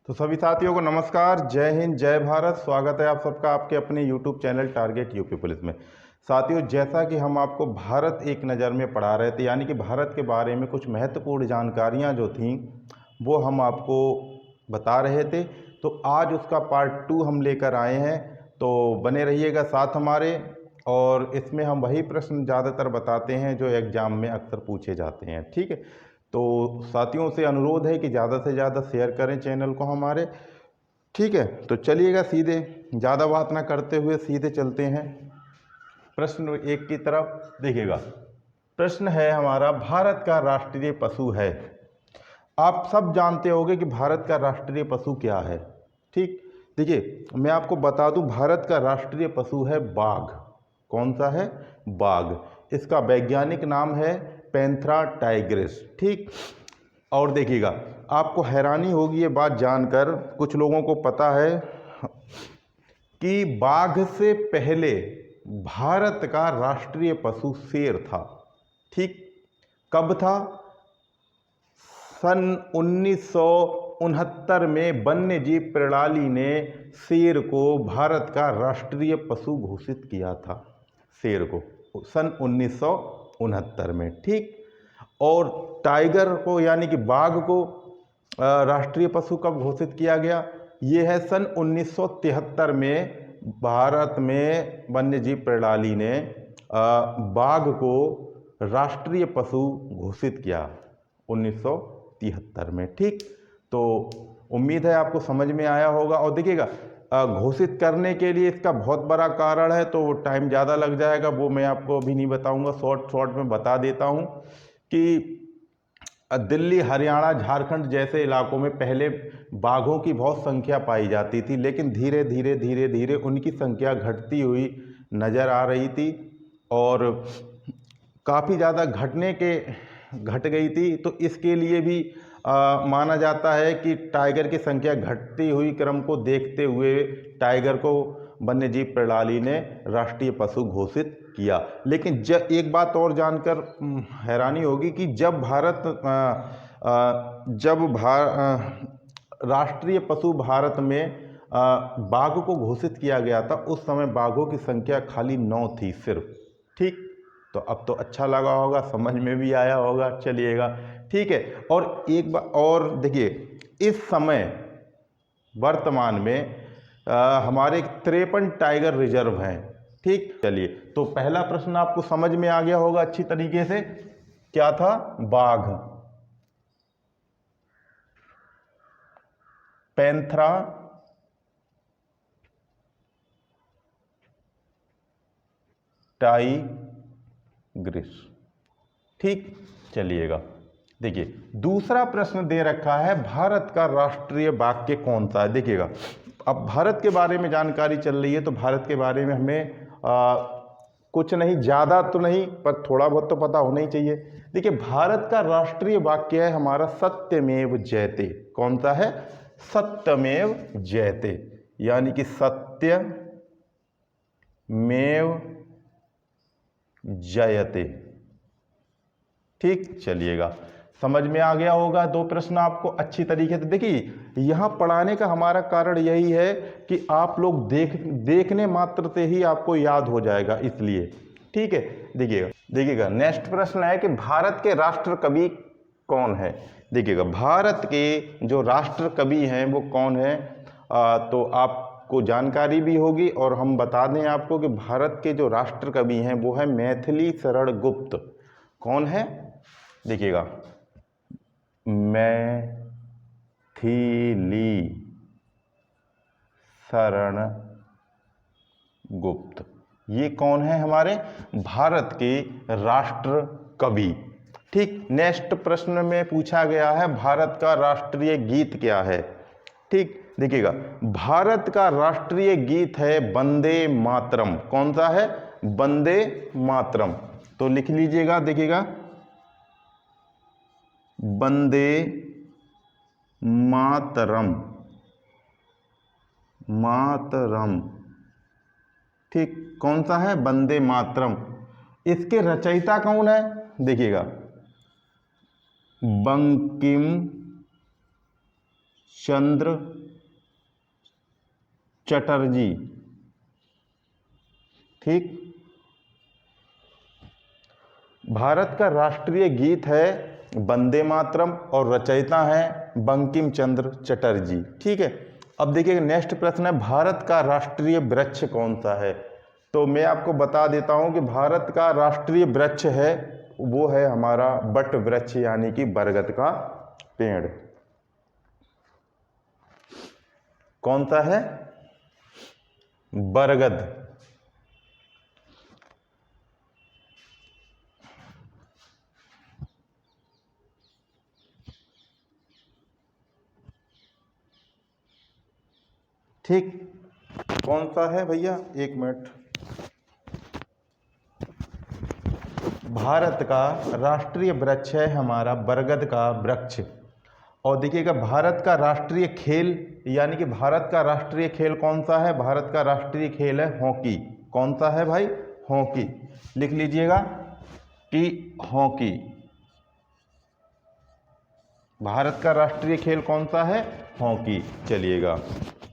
तो सभी साथियों को नमस्कार, जय हिंद, जय भारत। स्वागत है आप सबका आपके अपने YouTube channel target UP police में। साथियों, जैसा कि हम आपको भारत एक नज़र में पढ़ा रहे थे, यानी कि भारत के बारे में कुछ महत्वपूर्ण जानकारियां जो थीं वो हम आपको बता रहे थे। तो आज उसका पार्ट 2 हम लेकर आए हैं, तो बने रहिएगा साथ हमारे। और इसमें हम वही प्रश्न ज़्यादातर बताते हैं जो एग्ज़ाम में अक्सर पूछे जाते हैं, ठीक है। तो साथियों से अनुरोध है कि ज़्यादा से ज़्यादा शेयर करें चैनल को हमारे, ठीक है। तो चलिएगा सीधे, ज़्यादा बात ना करते हुए सीधे चलते हैं प्रश्न 1 की तरफ। देखिएगा, प्रश्न है हमारा, भारत का राष्ट्रीय पशु है। आप सब जानते होंगे कि भारत का राष्ट्रीय पशु क्या है, ठीक। देखिए, मैं आपको बता दूं, भारत का राष्ट्रीय पशु है बाघ। कौन सा है? बाघ। इसका वैज्ञानिक नाम है पैंथेरा टाइग्रिस, ठीक। और देखिएगा, आपको हैरानी होगी ये बात जानकर, कुछ लोगों को पता है कि बाघ से पहले भारत का राष्ट्रीय पशु शेर था, ठीक। कब था? सन 1969 में वन्य जीव प्रणाली ने शेर को भारत का राष्ट्रीय पशु घोषित किया था। शेर को सन 1969 में, ठीक। और टाइगर को यानी कि बाघ को राष्ट्रीय पशु कब घोषित किया गया? ये है सन 1973 में भारत में वन्य जीव प्रणाली ने बाघ को राष्ट्रीय पशु घोषित किया 1973 में, ठीक। तो उम्मीद है आपको समझ में आया होगा। और देखिएगा, घोषित करने के लिए इसका बहुत बड़ा कारण है, तो टाइम ज़्यादा लग जाएगा, वो मैं आपको अभी नहीं बताऊंगा, शॉर्ट में बता देता हूं कि दिल्ली, हरियाणा, झारखंड जैसे इलाकों में पहले बाघों की बहुत संख्या पाई जाती थी, लेकिन धीरे धीरे उनकी संख्या घटती हुई नज़र आ रही थी और काफ़ी ज़्यादा घट गई थी। तो इसके लिए भी माना जाता है कि टाइगर की संख्या घटती हुई क्रम को देखते हुए टाइगर को वन्य जीव प्रणाली ने राष्ट्रीय पशु घोषित किया। लेकिन एक बात और जानकर हैरानी होगी कि जब राष्ट्रीय पशु भारत में बाघ को घोषित किया गया था, उस समय बाघों की संख्या खाली 9 थी सिर्फ, ठीक। तो अब तो अच्छा लगा होगा, समझ में भी आया होगा, चलिएगा, ठीक है। और एक बार और देखिए, इस समय वर्तमान में हमारे 53 टाइगर रिजर्व हैं, ठीक। चलिए, तो पहला प्रश्न आपको समझ में आ गया होगा अच्छी तरीके से, क्या था? बाघ, पैंथेरा टाइग्रिस, ठीक। चलिएगा, देखिए, दूसरा प्रश्न दे रखा है, भारत का राष्ट्रीय वाक्य कौन सा है? देखिएगा, अब भारत के बारे में जानकारी चल रही है, तो भारत के बारे में हमें कुछ नहीं, ज़्यादा तो नहीं, पर थोड़ा बहुत तो पता होना ही चाहिए। देखिए, भारत का राष्ट्रीय वाक्य है हमारा सत्यमेव जयते। कौन सा है? सत्यमेव जयते, यानी कि सत्य मेव जयते, ठीक। चलिएगा, समझ में आ गया होगा दो प्रश्न आपको अच्छी तरीके से। देखिए, यहाँ पढ़ाने का हमारा कारण यही है कि आप लोग देखने मात्र से ही आपको याद हो जाएगा, इसलिए, ठीक है। देखिएगा, नेक्स्ट प्रश्न है कि भारत के राष्ट्र कवि कौन है? देखिएगा, भारत के जो राष्ट्र कवि हैं वो कौन है, तो आपको जानकारी भी होगी। और हम बता दें आपको कि भारत के जो राष्ट्र कवि हैं वो है मैथिली शरण गुप्त। कौन है? देखिएगा, मैथिली शरण गुप्त, ये कौन है? हमारे भारत के राष्ट्र कवि, ठीक। नेक्स्ट प्रश्न में पूछा गया है, भारत का राष्ट्रीय गीत क्या है? ठीक, देखिएगा, भारत का राष्ट्रीय गीत है वंदे मातरम। कौन सा है? वंदे मातरम। तो लिख लीजिएगा, देखिएगा, वंदे मातरम, ठीक। कौन सा है? वंदे मातरम। इसके रचयिता कौन है? देखिएगा, बंकिम चंद्र चटर्जी। ठीक। भारत का राष्ट्रीय गीत है वंदे मातरम और रचयिता हैं बंकिम चंद्र चटर्जी। ठीक है। अब देखिए नेक्स्ट प्रश्न है, भारत का राष्ट्रीय वृक्ष कौन सा है? तो मैं आपको बता देता हूं कि भारत का राष्ट्रीय वृक्ष है वो है हमारा वट वृक्ष, यानी कि बरगद का पेड़। कौन सा है? बरगद। ठीक। कौन सा है भैया? एक मिनट। भारत का राष्ट्रीय वृक्ष है हमारा बरगद का वृक्ष। और देखिएगा भारत का राष्ट्रीय खेल, यानी कि भारत का राष्ट्रीय खेल कौन सा है? भारत का राष्ट्रीय खेल है हॉकी। कौन सा है भाई? हॉकी। लिख लीजिएगा कि हॉकी। भारत का राष्ट्रीय खेल कौन सा है? हॉकी। चलिएगा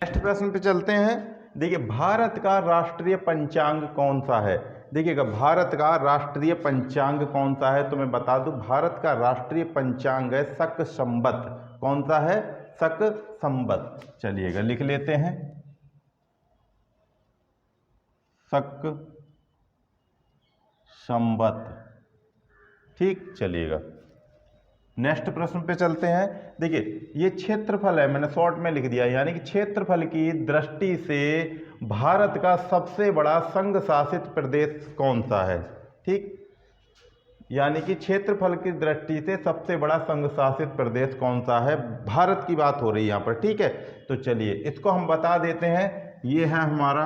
नेक्स्ट प्रश्न पे चलते हैं। देखिए भारत का राष्ट्रीय पंचांग कौन सा है? देखिएगा भारत का राष्ट्रीय पंचांग कौन सा है? तो मैं बता दूं, भारत का राष्ट्रीय पंचांग है शक संवत। कौन सा है? शक संवत। चलिएगा लिख लेते हैं शक संवत। ठीक। चलिएगा नेक्स्ट प्रश्न पे चलते हैं। देखिए ये क्षेत्रफल है, मैंने शॉर्ट में लिख दिया, यानी कि क्षेत्रफल की दृष्टि से भारत का सबसे बड़ा संघ शासित प्रदेश कौन सा है? ठीक। यानी कि क्षेत्रफल की दृष्टि से सबसे बड़ा संघ शासित प्रदेश कौन सा है? भारत की बात हो रही है यहाँ पर। ठीक है। तो चलिए इसको हम बता देते हैं। ये है हमारा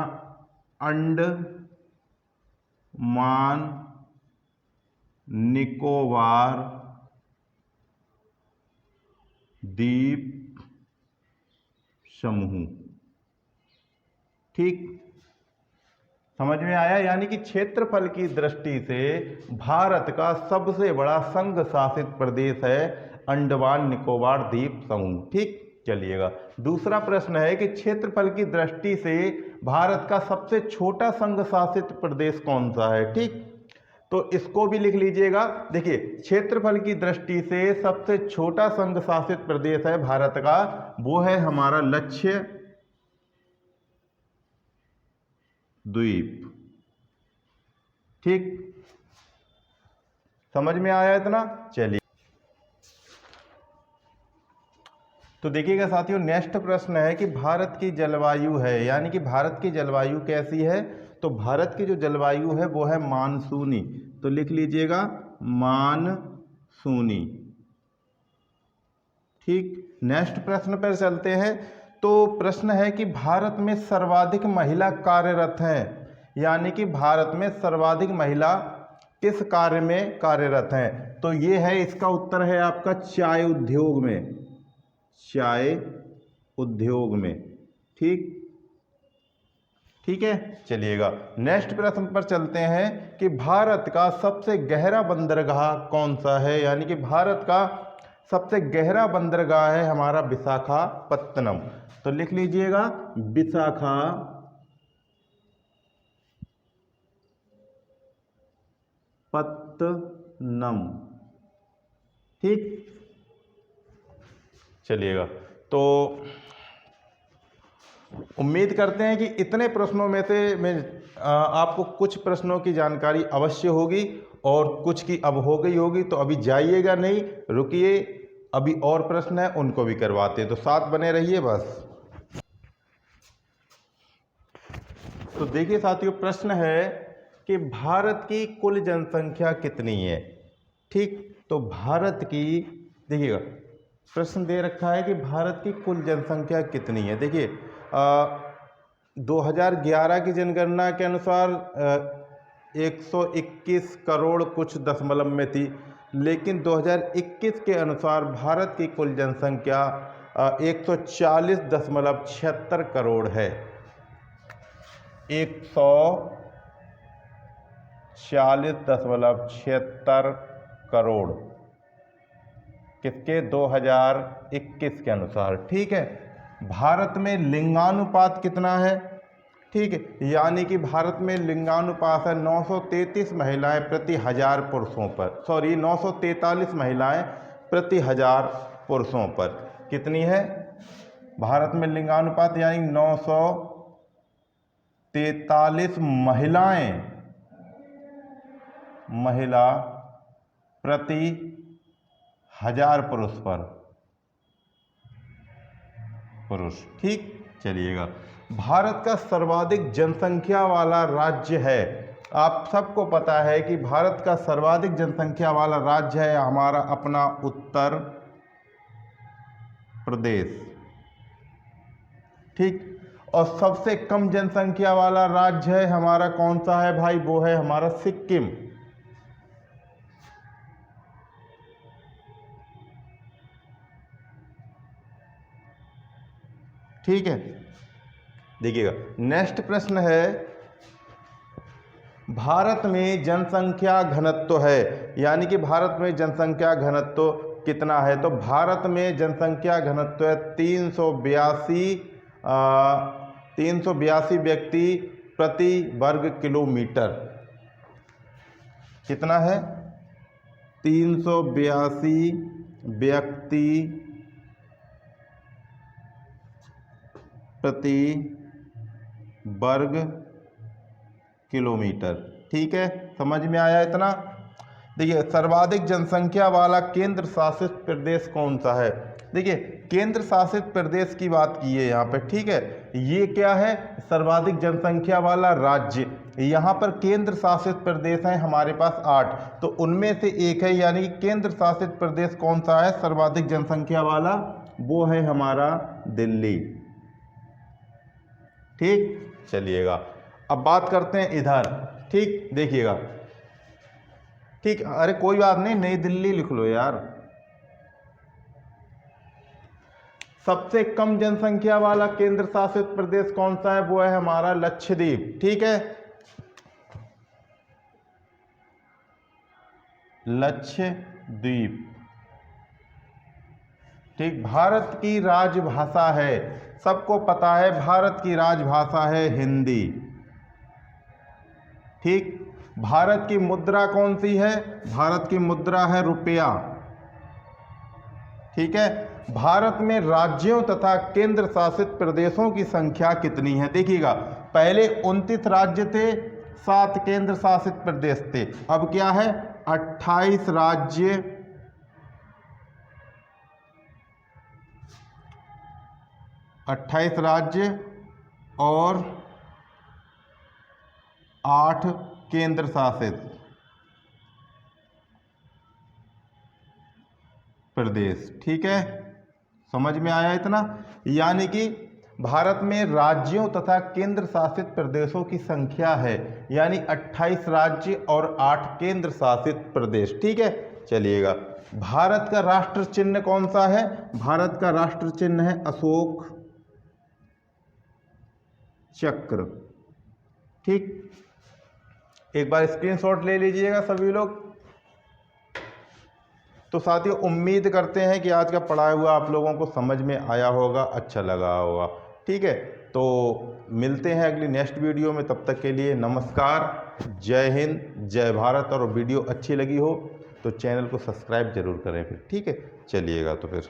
अंडमान निकोबार द्वीप समूह। ठीक। समझ में आया? यानी कि क्षेत्रफल की दृष्टि से भारत का सबसे बड़ा संघ शासित प्रदेश है अंडमान निकोबार द्वीप समूह। ठीक। चलिएगा दूसरा प्रश्न है कि क्षेत्रफल की दृष्टि से भारत का सबसे छोटा संघ शासित प्रदेश कौन सा है? ठीक। तो इसको भी लिख लीजिएगा। देखिए क्षेत्रफल की दृष्टि से सबसे छोटा संघ शासित प्रदेश है भारत का, वो है हमारा लक्षद्वीप। ठीक। समझ में आया इतना? चलिए तो देखिएगा साथियों नेक्स्ट प्रश्न है कि भारत की जलवायु है, यानी कि भारत की जलवायु कैसी है? तो भारत की जो जलवायु है वो है मानसूनी। तो लिख लीजिएगा मानसूनी। ठीक। नेक्स्ट प्रश्न पर चलते हैं। तो प्रश्न है कि भारत में सर्वाधिक महिला कार्यरत हैं, यानी कि भारत में सर्वाधिक महिला किस कार्य में कार्यरत हैं? तो ये है, इसका उत्तर है आपका चाय उद्योग में। चाय उद्योग में। ठीक। ठीक है। चलिएगा नेक्स्ट प्रश्न पर चलते हैं कि भारत का सबसे गहरा बंदरगाह कौन सा है? यानी कि भारत का सबसे गहरा बंदरगाह है हमारा विशाखापत्तनम। तो लिख लीजिएगा विशाखापत्तनम। ठीक। चलिएगा तो उम्मीद करते हैं कि इतने प्रश्नों में से मैं आपको कुछ प्रश्नों की जानकारी अवश्य होगी और कुछ की अब हो गई होगी। तो अभी जाइएगा नहीं, रुकिए, अभी और प्रश्न है उनको भी करवाते हैं, तो साथ बने रहिए बस। तो देखिए साथियों प्रश्न है कि भारत की कुल जनसंख्या कितनी है? ठीक। तो भारत की देखिएगा प्रश्न दे रखा है कि भारत की कुल जनसंख्या कितनी है। देखिए 2011 की जनगणना के अनुसार 121 करोड़ कुछ दशमलव में थी, लेकिन 2021 के अनुसार भारत की कुल जनसंख्या 140.76 करोड़ है। 140.76 करोड़। किसके 2021 के अनुसार। ठीक है, भारत में लिंगानुपात कितना है? ठीक है, यानी कि भारत में लिंगानुपात है 933 महिलाएं प्रति 1000 पुरुषों पर, सॉरी 943 महिलाएं प्रति 1000 पुरुषों पर। कितनी है भारत में लिंगानुपात? यानी 943 महिला प्रति 1000 पुरुष। ठीक, चलिएगा। भारत का सर्वाधिक जनसंख्या वाला राज्य है, आप सबको पता है कि भारत का सर्वाधिक जनसंख्या वाला राज्य है हमारा अपना उत्तर प्रदेश। ठीक, और सबसे कम जनसंख्या वाला राज्य है हमारा कौन सा है भाई? वो है हमारा सिक्किम। ठीक है, देखिएगा नेक्स्ट प्रश्न है, भारत में जनसंख्या घनत्व है, यानी कि भारत में जनसंख्या घनत्व कितना है? तो भारत में जनसंख्या घनत्व है 382 व्यक्ति प्रति वर्ग किलोमीटर। कितना है? 382 व्यक्ति प्रति वर्ग किलोमीटर। ठीक है, समझ में आया इतना? देखिए, सर्वाधिक जनसंख्या वाला केंद्र शासित प्रदेश कौन सा है? देखिए, केंद्र शासित प्रदेश की बात की है यहाँ पे। ठीक है, ये क्या है? सर्वाधिक जनसंख्या वाला राज्य। यहाँ पर केंद्र शासित प्रदेश हैं हमारे पास 8, तो उनमें से एक है, यानी केंद्र शासित प्रदेश कौन सा है सर्वाधिक जनसंख्या वाला? वो है हमारा दिल्ली। ठीक, चलिएगा अब बात करते हैं इधर। ठीक, देखिएगा। ठीक, अरे कोई बात नहीं, नई दिल्ली लिख लो यार। सबसे कम जनसंख्या वाला केंद्र शासित प्रदेश कौन सा है? वो है हमारा लक्षद्वीप। ठीक है, लक्षद्वीप। ठीक, भारत की राजभाषा है, सबको पता है भारत की राजभाषा है हिंदी। ठीक, भारत की मुद्रा कौन सी है? भारत की मुद्रा है रुपया। ठीक है, भारत में राज्यों तथा केंद्र शासित प्रदेशों की संख्या कितनी है? देखिएगा, पहले 29 राज्य थे, 7 केंद्र शासित प्रदेश थे, अब क्या है? 28 राज्य, 28 राज्य और 8 केंद्र शासित प्रदेश। ठीक है, समझ में आया इतना? यानी कि भारत में राज्यों तथा केंद्र शासित प्रदेशों की संख्या है, यानी 28 राज्य और 8 केंद्र शासित प्रदेश। ठीक है, चलिएगा। भारत का राष्ट्र चिन्ह कौन सा है? भारत का राष्ट्र चिन्ह है अशोक चक्र। ठीक, एक बार स्क्रीनशॉट ले लीजिएगा सभी लोग। तो साथियों, उम्मीद करते हैं कि आज का पढ़ाया हुआ आप लोगों को समझ में आया होगा, अच्छा लगा होगा। ठीक है, तो मिलते हैं अगली नेक्स्ट वीडियो में, तब तक के लिए नमस्कार, जय हिंद, जय भारत। और वीडियो अच्छी लगी हो तो चैनल को सब्सक्राइब जरूर करें फिर। ठीक है, चलिएगा तो फिर।